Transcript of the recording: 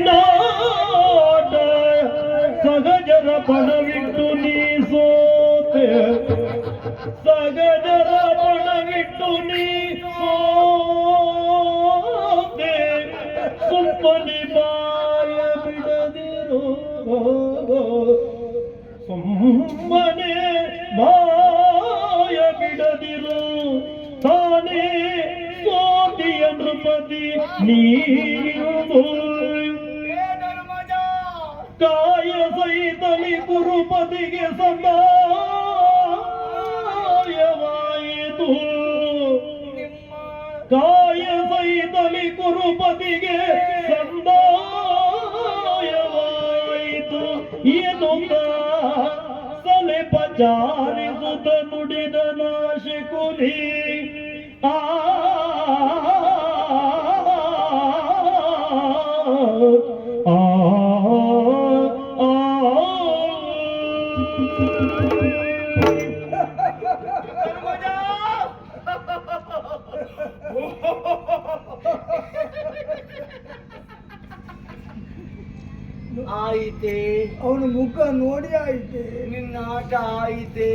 ನಾಡ ಸಗಜರ ಪಣವಿಟ್ಟು ನೀ ಸೋತೆ, ಸಗಜರ ಪಣವಿಟ್ಟು ನೀ ಸೋತೆ, ಸುಮ್ಮನೆ ಬಾಯ ಬಿಡದಿರೋ, ಸುಮ್ಮನೆ ಬಾಯ ಬಿಡದಿರು, ತಾನೇ ಸೋತಿಯ ನೃಪತಿ ನೀನು ಕಾಯ ಸಹಿತಲಿ ಗುರುಪತಿಗೆ ಸಂದಾಯವಾಯಿತು, ಕಾಯ ಸಹಿತಲಿ ಗುರುಪತಿಗೆ ಸಂದಾಯವಾಯಿತು ಎನ್ನುತ್ತ ಸಲೆ ಪಚಾರಿಸುತ್ತ ನುಡಿದ ನಾಶಕುಲಿ ಆ ಆಯಿತೆ, ಅವನ ಮುಖ ನೋಡಿ ಆಯ್ತೆ, ನಿನ್ನ ಆಟ ಆಯಿತೆ.